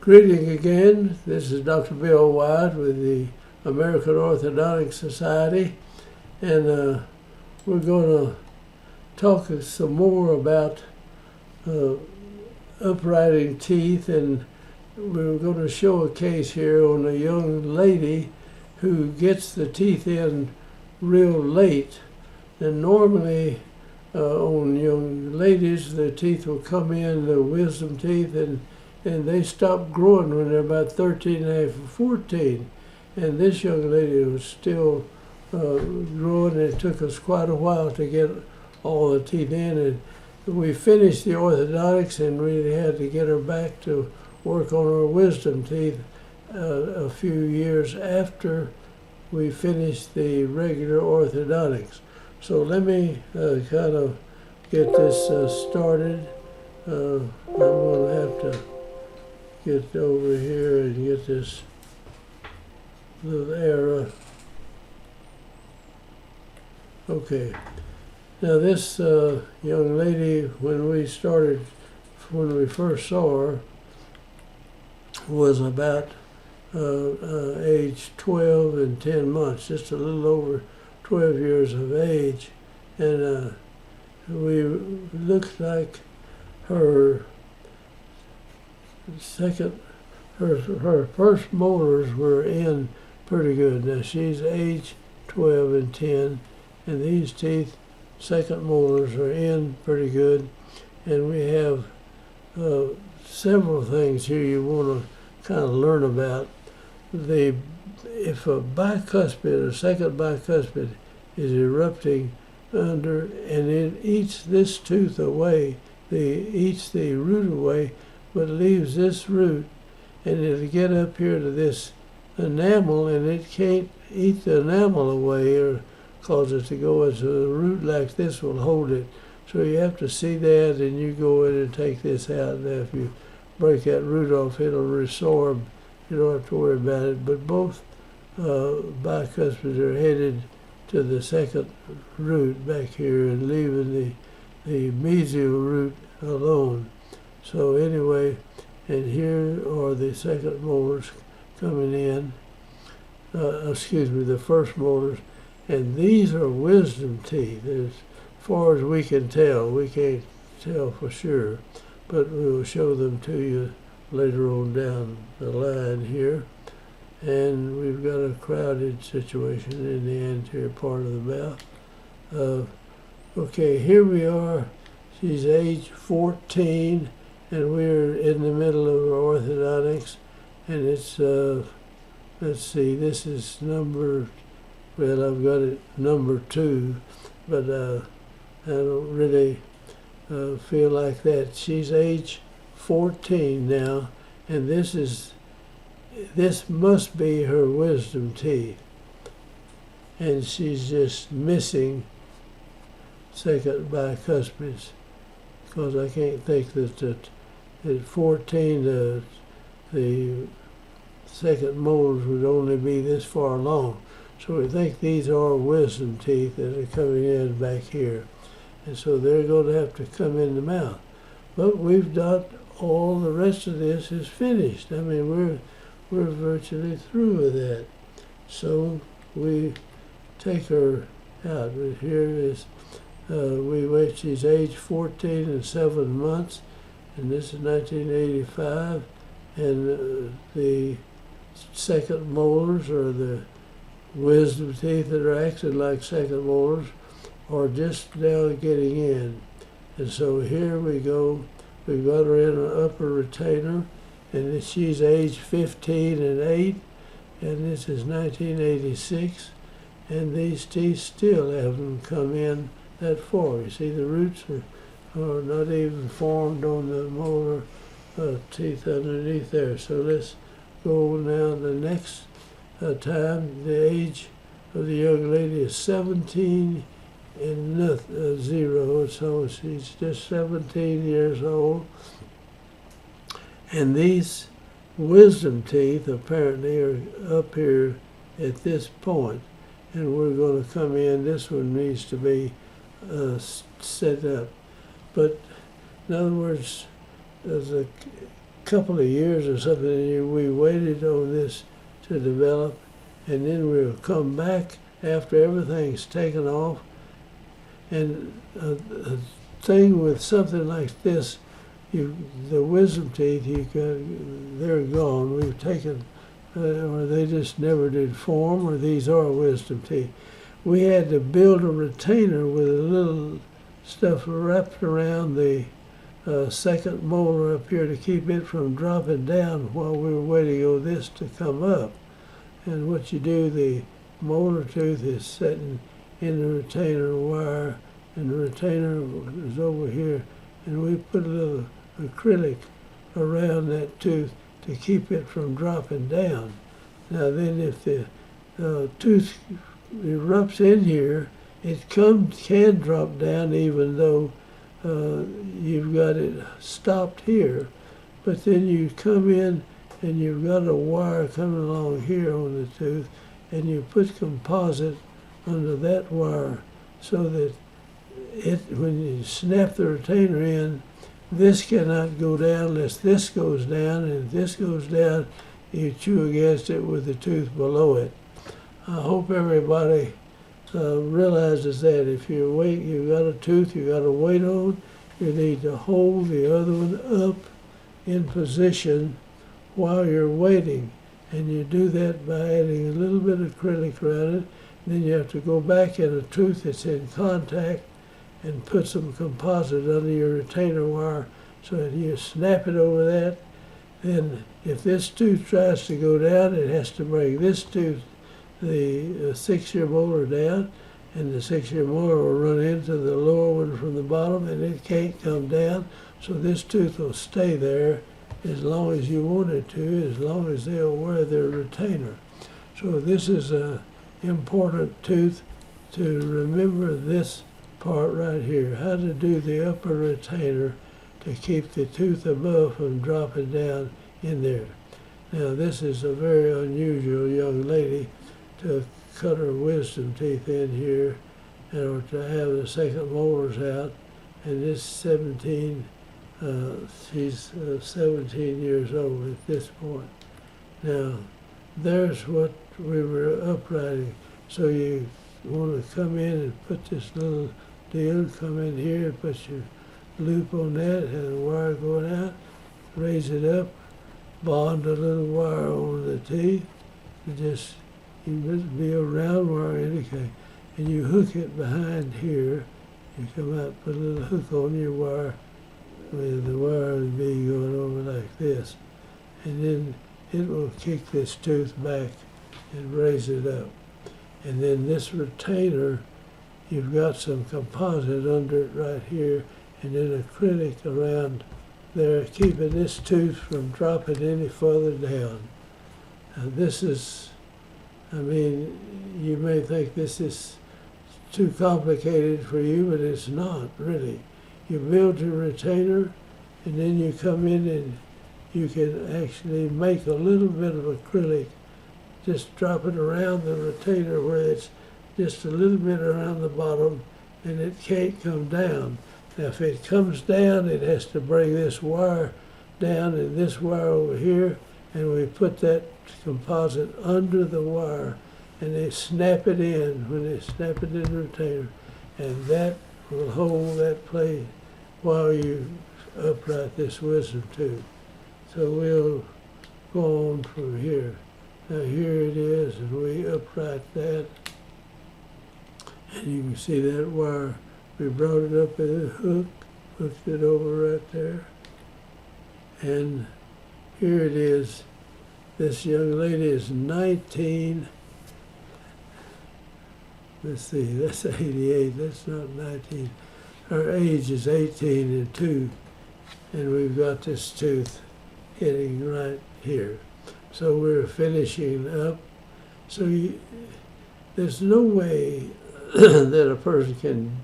Greeting again. This is Dr. Bill Wyatt with the American Orthodontic Society, and we're going to talk some more about uprighting teeth, and we're going to show a case here on a young lady who gets the teeth in real late. And normally on young ladies, their teeth will come in, the wisdom teeth, and they stop growing when they're about 13 and a half or 14. And this young lady was still growing, and it took us quite a while to get all the teeth in. And we finished the orthodontics and really had to get her back to work on her wisdom teeth a few years after we finished the regular orthodontics. So let me kind of get this started. I'm going to have to get over here and get this little arrow. Okay. Now this young lady, when we first saw her, was about age 12 and 10 months, just a little over 12 years of age, and we looked like her first molars were in pretty good. Now she's age 12 and 10, and these teeth, second molars, are in pretty good. And we have several things here you want to kind of learn about. If a bicuspid or second bicuspid is erupting under and it eats this tooth away, eats the root away, but leaves this root, and it'll get up here to this enamel, and it can't eat the enamel away or cause it to go into the root like this will hold it. So you have to see that, and you go in and take this out. Now if you break that root off, it'll resorb. You don't have to worry about it. But both bicuspids are headed to the second root back here and leaving the mesial root alone. So anyway, and here are the second molars coming in. The first molars. And these are wisdom teeth, as far as we can tell. We can't tell for sure, but we'll show them to you later on down the line here. And we've got a crowded situation in the anterior part of the mouth. Okay, here we are. She's age 14, and we're in the middle of our orthodontics. And it's, let's see, this is number, well, I've got it number 2, but I don't really feel like that. She's age 14 now, and this must be her wisdom teeth, and she's just missing second bicuspids, because I can't think that at 14 the second molars would only be this far along. So we think these are wisdom teeth that are coming in back here, and so they're going to have to come in the mouth. But we've got all the rest of this is finished. I mean, we're virtually through with that. So we take her out. Here is she's age 14 and 7 months, and this is 1985, and the second molars, or the wisdom teeth that are acting like second molars, are just now getting in. And so here we go. We've got her in an upper retainer, and she's age 15 and 8, and this is 1986, and these teeth still haven't come in that far. You see, the roots are not even formed on the molar teeth underneath there. So let's go now the next time. The age of the young lady is 17 and 0, so she's just 17 years old. And these wisdom teeth apparently are up here at this point, and we're going to come in. This one needs to be set up. But in other words, there's a couple of years or something, and we waited on this to develop, and then we'll come back after everything's taken off. And a thing with something like this, the wisdom teeth, they're gone. We've taken, or they just never did form, or these are wisdom teeth. We had to build a retainer with a little stuff wrapped around the second molar up here to keep it from dropping down while we were waiting on this to come up. And what you do, the molar tooth is sitting in the retainer wire, and the retainer is over here, and we put a little acrylic around that tooth to keep it from dropping down. Now then, if the tooth erupts in here, it can drop down even though you've got it stopped here. But then you come in and you've got a wire coming along here on the tooth, and you put composite under that wire so that when you snap the retainer in, this cannot go down unless this goes down, and if this goes down, you chew against it with the tooth below it. I hope everybody realizes that if you've got a tooth you got to wait on, you need to hold the other one up in position while you're waiting. And you do that by adding a little bit of acrylic around it. Then you have to go back in a tooth that's in contact and put some composite under your retainer wire so that you snap it over that. Then if this tooth tries to go down, it has to bring this tooth, the 6-year molar, down, and the 6-year molar will run into the lower one from the bottom, and it can't come down. So this tooth will stay there as long as you want it to, as long as they'll wear their retainer. So this is an important tooth to remember, this part right here, how to do the upper retainer to keep the tooth above from dropping down in there. Now this is a very unusual young lady to cut her wisdom teeth in here, or to have the second molars out, and this 17, she's 17 years old at this point. Now there's what we were uprighting. So you want to come in and put this little deal, come in here and put your loop on that, have the wire going out, raise it up, bond a little wire on the teeth, and just, you must be a round wire indicate, and you hook it behind here. You come out, put a little hook on your wire, with the wire would be going over like this, and then it will kick this tooth back and raise it up. And then this retainer, you've got some composite under it right here, and then acrylic around there, keeping this tooth from dropping any further down. Now this is, I mean, you may think this is too complicated for you, but it's not really. You build your retainer, and then you come in and you can actually make a little bit of acrylic, just drop it around the retainer where it's just a little bit around the bottom, and it can't come down. Now if it comes down, it has to bring this wire down and this wire over here, and we put that composite under the wire, and they snap it in when they snap it in the retainer, and that will hold that place while you upright this wisdom tooth. So we'll go on from here. Now here it is, and we upright that, and you can see that wire. We brought it up with a hook, hooked it over right there, and here it is. This young lady is 19. Let's see, that's 88, that's not 19. Her age is 18 and 2, and we've got this tooth hitting right here. So we're finishing up. So there's no way that a person can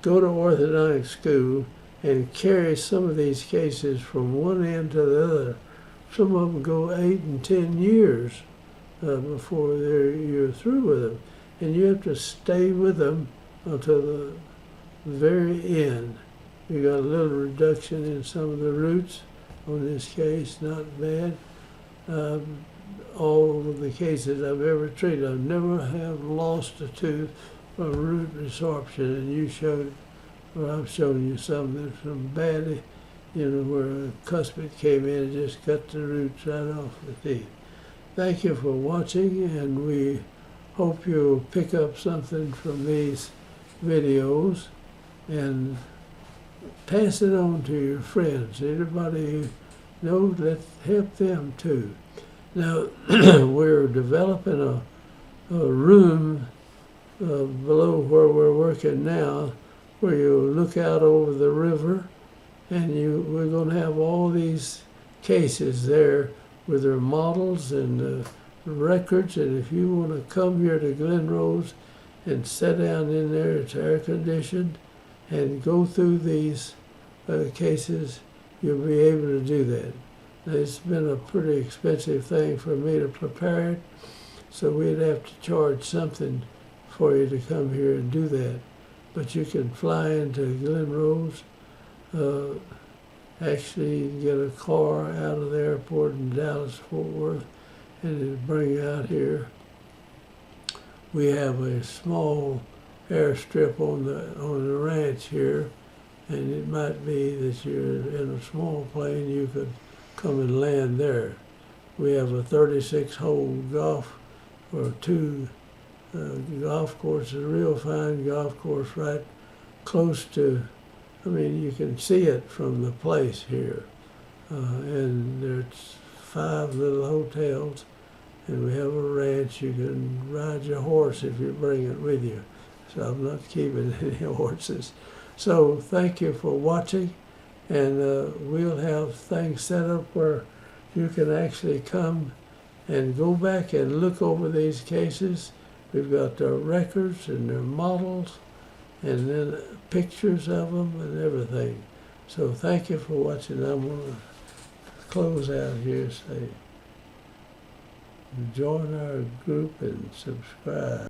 go to orthodontic school and carry some of these cases from one end to the other. Some of them go 8 and 10 years before you're through with them. And you have to stay with them until the very end. You got a little reduction in some of the roots, on this case, not bad. All of the cases I've ever treated, I've never have lost a tooth from root resorption, and you showed, or I've shown you some that from badly, where a cuspid came in and just cut the roots right off the teeth. Thank you for watching, and we hope you'll pick up something from these videos and pass it on to your friends. Anybody you know, let's help them too. Now, we're developing a room below where we're working now, where you look out over the river, and we're going to have all these cases there with their models and records. And if you want to come here to Glen Rose and sit down in there, it's air conditioned, and go through these cases, you'll be able to do that. Now, it's been a pretty expensive thing for me to prepare it, so we'd have to charge something for you to come here and do that. But you can fly into Glen Rose, actually get a car out of the airport in Dallas-Fort Worth, and it'll bring you out here. We have a small airstrip on the ranch here, and it might be that you're in a small plane, you could come and land there. We have a 36-hole golf or two golf courses, a real fine golf course right close to, you can see it from the place here. And there's 5 little hotels, and we have a ranch. You can ride your horse if you bring it with you. So I'm not keeping any horses. So thank you for watching, and we'll have things set up where you can actually come and go back and look over these cases. We've got their records and their models, and then pictures of them and everything. So thank you for watching. I'm going to close out here, say, join our group and subscribe.